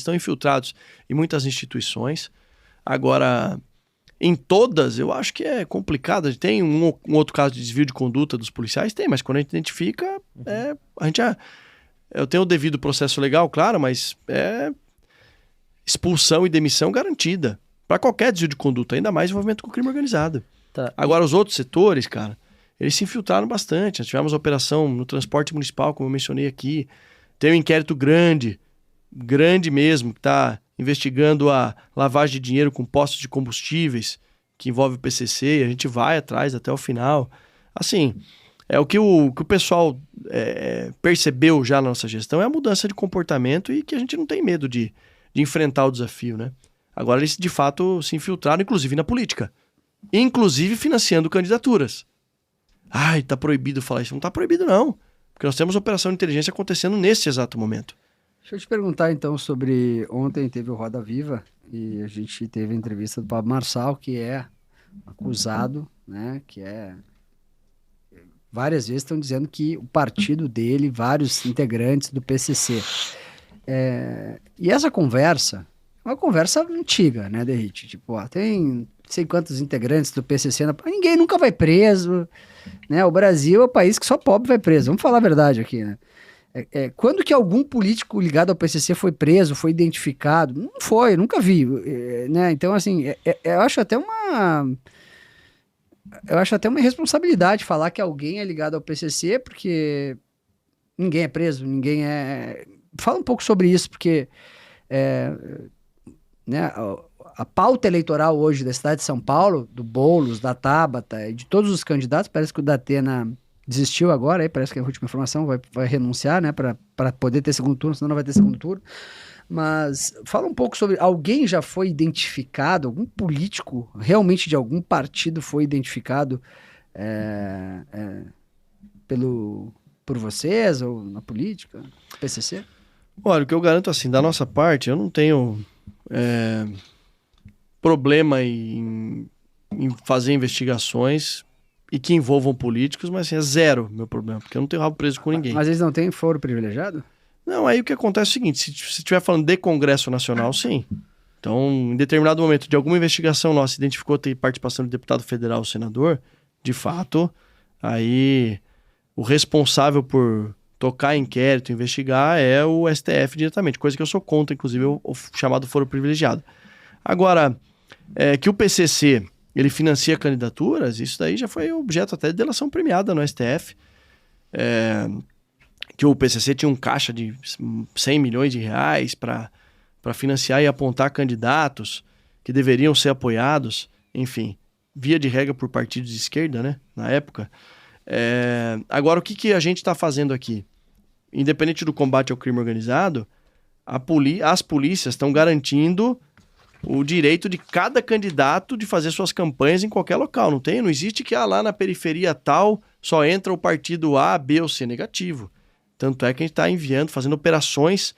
estão infiltrados em muitas instituições. Agora, em todas, eu acho que é complicado. Tem um outro caso de desvio de conduta dos policiais? Tem, mas quando a gente identifica, eu tenho o devido processo legal, claro, mas é expulsão e demissão garantida. Para qualquer desvio de conduta, ainda mais envolvimento com crime organizado. Tá. Agora, os outros setores, cara, eles se infiltraram bastante. Nós tivemos a operação no transporte municipal, como eu mencionei aqui. Tem um inquérito grande mesmo, que está investigando a lavagem de dinheiro com postos de combustíveis, que envolve o PCC, e a gente vai atrás até o final. Assim, o que o pessoal percebeu já na nossa gestão é a mudança de comportamento e que a gente não tem medo de enfrentar o desafio, né? Agora eles, de fato, se infiltraram, inclusive na política. Inclusive financiando candidaturas. Ai, tá proibido falar isso. Não tá proibido, não. Porque nós temos operação de inteligência acontecendo nesse exato momento. Deixa eu te perguntar, então, sobre... Ontem teve o Roda Viva e a gente teve a entrevista do Pablo Marçal, que é acusado, né? Que é... Várias vezes estão dizendo que o partido dele, vários integrantes do PCC. E essa conversa... É uma conversa antiga, né, Derrite? Tipo, tem não sei quantos integrantes do PCC, ninguém nunca vai preso, né? O Brasil é o país que só pobre vai preso. Vamos falar a verdade aqui, né? Quando que algum político ligado ao PCC foi preso, foi identificado? Não foi, nunca vi, né? Então, assim, eu acho até uma irresponsabilidade falar que alguém é ligado ao PCC, porque ninguém é preso, ninguém é... Fala um pouco sobre isso, porque... né, a pauta eleitoral hoje da cidade de São Paulo, do Boulos, da Tabata e de todos os candidatos, parece que o Datena desistiu agora, aí parece que a última informação vai renunciar, né, para poder ter segundo turno, senão não vai ter segundo turno. Mas fala um pouco sobre, alguém já foi identificado, algum político realmente de algum partido foi identificado por vocês ou na política, PCC? Olha, o que eu garanto assim, da nossa parte, eu não tenho problema em fazer investigações e que envolvam políticos, mas assim, é zero meu problema, porque eu não tenho rabo preso com ninguém. Mas eles não têm foro privilegiado? Não, aí o que acontece é o seguinte, se estiver falando de Congresso Nacional, sim. Então, em determinado momento de alguma investigação nossa, identificou ter participação de deputado federal ou senador, de fato, aí o responsável por tocar inquérito, investigar, é o STF diretamente, coisa que eu sou contra, inclusive, o chamado foro privilegiado. Agora, que o PCC, ele financia candidaturas, isso daí já foi objeto até de delação premiada no STF, que o PCC tinha um caixa de 100 milhões de reais para financiar e apontar candidatos que deveriam ser apoiados, enfim, via de regra por partidos de esquerda, né, na época. Agora, o que a gente está fazendo aqui? Independente do combate ao crime organizado, as polícias estão garantindo o direito de cada candidato de fazer suas campanhas em qualquer local. Não existe que lá na periferia tal só entra o partido A, B ou C negativo. Tanto é que a gente está fazendo operações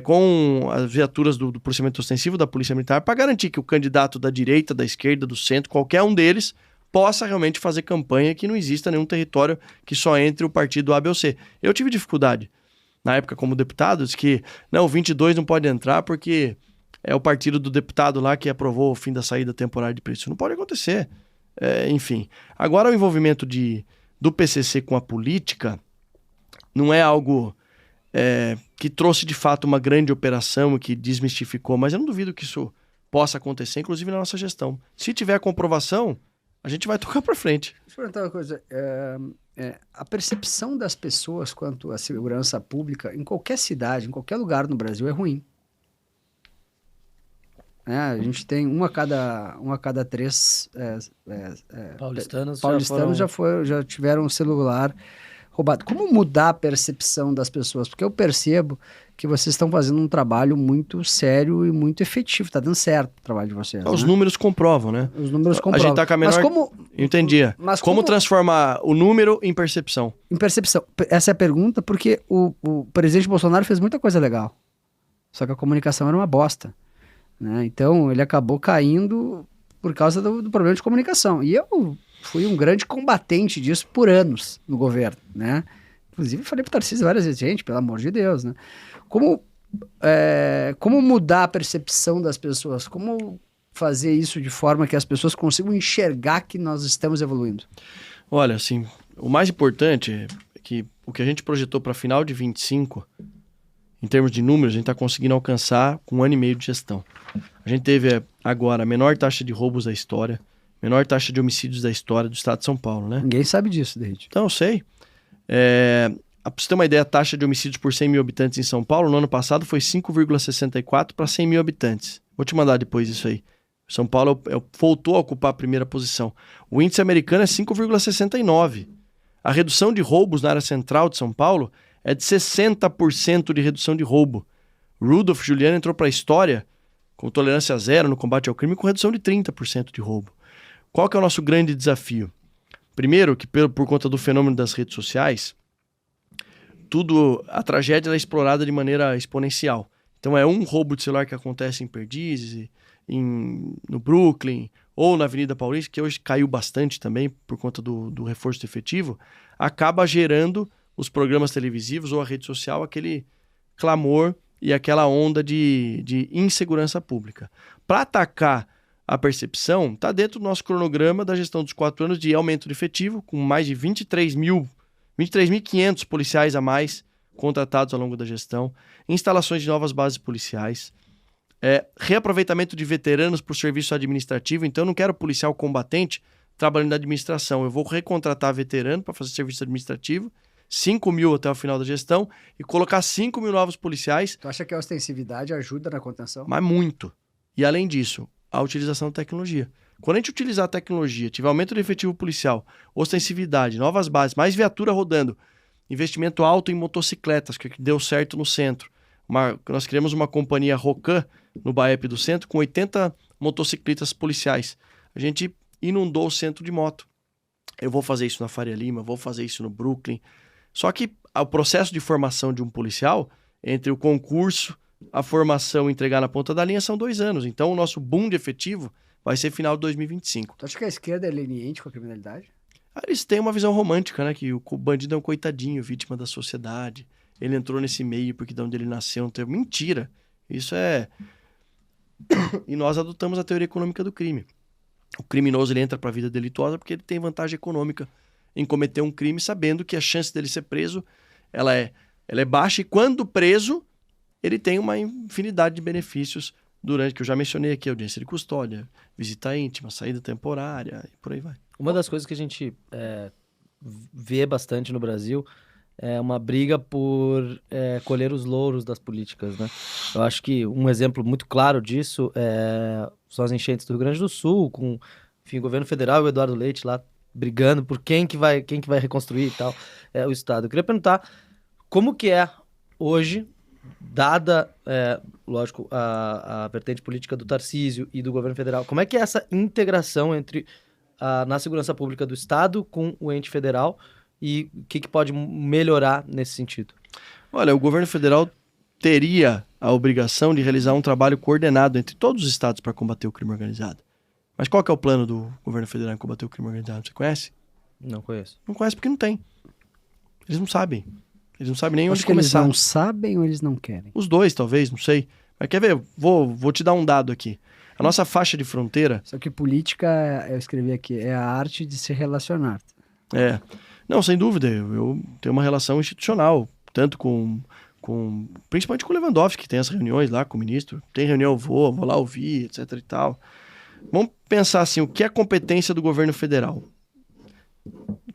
com as viaturas do policiamento ostensivo da Polícia Militar para garantir que o candidato da direita, da esquerda, do centro, qualquer um deles, possa realmente fazer campanha, que não exista nenhum território que só entre o partido A, B ou C. Eu tive dificuldade, na época como deputado, de que o 22 não pode entrar porque é o partido do deputado lá que aprovou o fim da saída temporária de preço. Isso não pode acontecer. Enfim. Agora, o envolvimento do PCC com a política não é algo que trouxe, de fato, uma grande operação e que desmistificou, mas eu não duvido que isso possa acontecer, inclusive na nossa gestão. Se tiver comprovação, a gente vai tocar para frente. Deixa eu perguntar uma coisa. A percepção das pessoas quanto à segurança pública em qualquer cidade, em qualquer lugar no Brasil é ruim. A gente tem uma a cada três paulistanos já tiveram um celular roubado. Como mudar a percepção das pessoas? Porque eu percebo que vocês estão fazendo um trabalho muito sério e muito efetivo. Está dando certo o trabalho de vocês. Os números comprovam, né? Os números comprovam. A gente está com a menor... Mas como... Entendia. Mas como transformar o número em percepção? Em percepção. Essa é a pergunta, porque o presidente Bolsonaro fez muita coisa legal. Só que a comunicação era uma bosta. Né? Então, ele acabou caindo por causa do problema de comunicação. E eu fui um grande combatente disso por anos no governo, né? Inclusive, falei para o Tarcísio várias vezes, gente, pelo amor de Deus, né? Como como mudar a percepção das pessoas? Como fazer isso de forma que as pessoas consigam enxergar que nós estamos evoluindo? Olha, assim, o mais importante é que o que a gente projetou para final de 25, em termos de números, a gente está conseguindo alcançar com 1 ano e meio de gestão. A gente teve agora a menor taxa de roubos da história, menor taxa de homicídios da história do estado de São Paulo, né? Ninguém sabe disso, David. Então, eu sei. Para você ter uma ideia, a taxa de homicídios por 100 mil habitantes em São Paulo, no ano passado, foi 5,64 para 100 mil habitantes. Vou te mandar depois isso aí. São Paulo voltou a ocupar a primeira posição. O índice americano é 5,69. A redução de roubos na área central de São Paulo é de 60% de redução de roubo. Rudolph Giuliani entrou para a história com tolerância zero no combate ao crime com redução de 30% de roubo. Qual que é o nosso grande desafio? Primeiro, que por conta do fenômeno das redes sociais, a tragédia é explorada de maneira exponencial. Então é um roubo de celular que acontece em Perdizes, no Brooklyn ou na Avenida Paulista, que hoje caiu bastante também por conta do reforço do efetivo, acaba gerando os programas televisivos ou a rede social aquele clamor e aquela onda de insegurança pública. Para atacar a percepção, está dentro do nosso cronograma da gestão dos 4 anos de aumento de efetivo, com mais de 23.500 policiais a mais contratados ao longo da gestão, instalações de novas bases policiais, reaproveitamento de veteranos para o serviço administrativo. Então, eu não quero policial combatente trabalhando na administração. Eu vou recontratar veterano para fazer serviço administrativo, 5 mil até o final da gestão, e colocar 5 mil novos policiais. Tu acha que a ostensividade ajuda na contenção? Mas muito. E, além disso, a utilização da tecnologia. Quando a gente utilizar a tecnologia, tiver aumento do efetivo policial, ostensividade, novas bases, mais viatura rodando, investimento alto em motocicletas, que deu certo no centro. Nós criamos uma companhia Rocan no BAEP do centro com 80 motocicletas policiais. A gente inundou o centro de moto. Eu vou fazer isso na Faria Lima, vou fazer isso no Brooklyn. Só que o processo de formação de um policial, entre o concurso, a formação e entregar na ponta da linha, são 2 anos. Então, o nosso boom de efetivo vai ser final de 2025. Tu acha que a esquerda é leniente com a criminalidade? Eles têm uma visão romântica, né? Que o bandido é um coitadinho, vítima da sociedade. Ele entrou nesse meio porque de onde ele nasceu não teve... Mentira! Isso é... E nós adotamos a teoria econômica do crime. O criminoso ele entra para a vida delituosa porque ele tem vantagem econômica em cometer um crime, sabendo que a chance dele ser preso ela é baixa, e quando preso, ele tem uma infinidade de benefícios durante, que eu já mencionei aqui, audiência de custódia, visita íntima, saída temporária, e por aí vai. Uma das coisas que a gente vê bastante no Brasil é uma briga por colher os louros das políticas, né? Eu acho que um exemplo muito claro disso são as enchentes do Rio Grande do Sul, com enfim, o governo federal e o Eduardo Leite lá brigando por quem que vai reconstruir e tal o Estado. Eu queria perguntar como que é hoje, dada, lógico, a vertente política do Tarcísio e do governo federal, como é que é essa integração entre na segurança pública do Estado com o ente federal e o que pode melhorar nesse sentido? Olha, o governo federal teria a obrigação de realizar um trabalho coordenado entre todos os estados para combater o crime organizado. Mas qual que é o plano do governo federal em combater o crime organizado? Você conhece? Não conheço. Não conhece porque não tem. Eles não sabem. Eles não sabem nem Acho onde que começar. Eles não sabem ou eles não querem? Os dois, talvez, não sei. Mas quer ver? Vou te dar um dado aqui. A nossa faixa de fronteira... Só que política, eu escrevi aqui, é a arte de se relacionar. Não, sem dúvida. Eu tenho uma relação institucional, tanto principalmente com o Lewandowski, que tem as reuniões lá com o ministro. Tem reunião, eu vou lá ouvir, etc e tal. Vamos pensar assim, o que é competência do governo federal?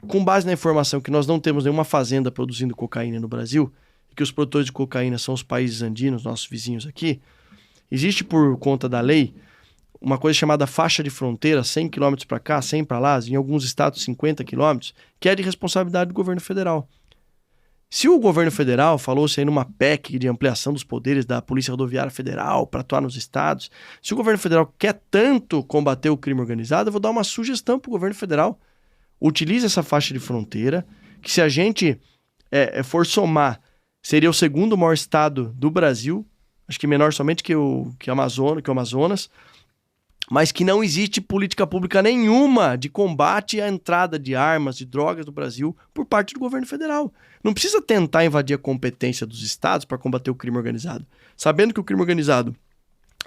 Com base na informação que nós não temos nenhuma fazenda produzindo cocaína no Brasil, e que os produtores de cocaína são os países andinos, nossos vizinhos aqui, existe por conta da lei uma coisa chamada faixa de fronteira, 100 km para cá, 100 para lá, em alguns estados 50 km, que é de responsabilidade do governo federal. Se o governo federal falou-se aí numa PEC de ampliação dos poderes da Polícia Rodoviária Federal para atuar nos estados, se o governo federal quer tanto combater o crime organizado, eu vou dar uma sugestão para o governo federal. Utilize essa faixa de fronteira, que se a gente for somar, seria o segundo maior estado do Brasil, acho que menor somente que o Amazonas. mas que não existe política pública nenhuma de combate à entrada de armas, de drogas no Brasil por parte do governo federal. Não precisa tentar invadir a competência dos estados para combater o crime organizado. Sabendo que o crime organizado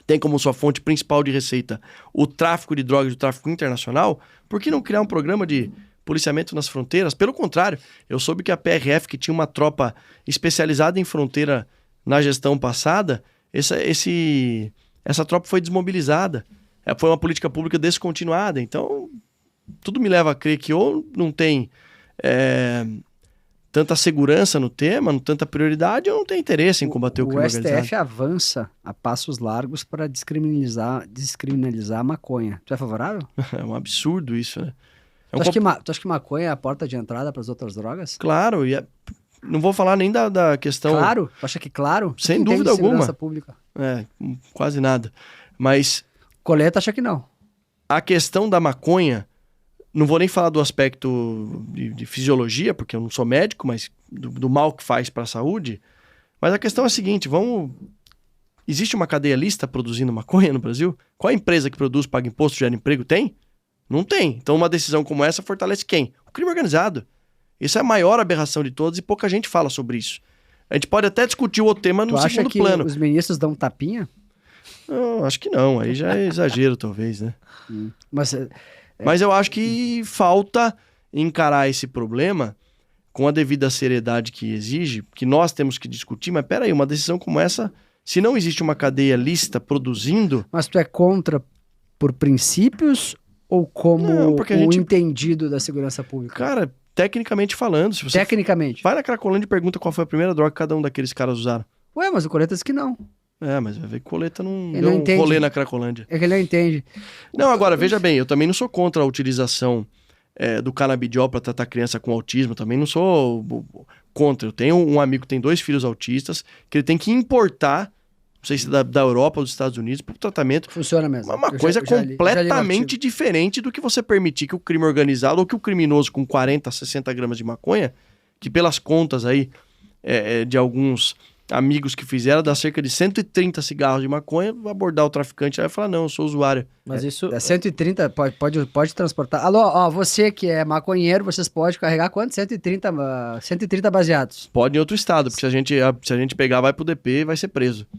tem como sua fonte principal de receita o tráfico de drogas e o tráfico internacional, por que não criar um programa de policiamento nas fronteiras? Pelo contrário, eu soube que a PRF, que tinha uma tropa especializada em fronteira na gestão passada, essa tropa foi desmobilizada. Foi uma política pública descontinuada. Então, tudo me leva a crer que ou não tem tanta segurança no tema, não tanta prioridade, ou não tem interesse em combater o crime organizado. O STF avança a passos largos para descriminalizar a maconha. Tu é favorável? É um absurdo isso, né? Tu acha que maconha é a porta de entrada para as outras drogas? Claro, não vou falar nem da questão... Claro? Tu acha que claro? Sem dúvida alguma. Segurança pública? Quase nada. Mas... Coleta acha que não. A questão da maconha, não vou nem falar do aspecto de fisiologia, porque eu não sou médico, mas do mal que faz para a saúde. Mas a questão é a seguinte, existe uma cadeia lista produzindo maconha no Brasil? Qual a empresa que produz, paga imposto, gera emprego? Tem? Não tem. Então uma decisão como essa fortalece quem? O crime organizado. Isso é a maior aberração de todas e pouca gente fala sobre isso. A gente pode até discutir o tema no segundo plano. Tu acha que os ministros dão tapinha? Não, acho que não. Aí já é exagero, talvez, né? Mas eu acho que falta encarar esse problema com a devida seriedade que exige, que nós temos que discutir. Mas peraí, uma decisão como essa, se não existe uma cadeia lista produzindo... Mas tu é contra por princípios ou como entendido da segurança pública? Cara, tecnicamente falando... Se você Tecnicamente? Vai na Cracolândia e pergunta qual foi a primeira droga que cada um daqueles caras usaram. Ué, mas o Coleta diz que não. Mas vai ver que Coleta não ele deu não um rolê na Cracolândia. É que ele não entende. Não, agora, veja bem, eu também não sou contra a utilização do canabidiol para tratar criança com autismo, também não sou contra. Eu tenho um amigo que tem 2 filhos autistas, que ele tem que importar, não sei se da Europa ou dos Estados Unidos, para o tratamento. Funciona mesmo. Uma coisa completamente diferente do que você permitir que o crime organizado ou que o criminoso com 40, 60 gramas de maconha, que pelas contas aí de alguns... amigos que fizeram, dá cerca de 130 cigarros de maconha, abordar o traficante lá e falar, não, eu sou usuário. Mas isso... 130, pode transportar. Alô, você que é maconheiro, vocês podem carregar quanto? 130 baseados. Pode em outro estado, porque se a gente pegar, vai pro DP e vai ser preso.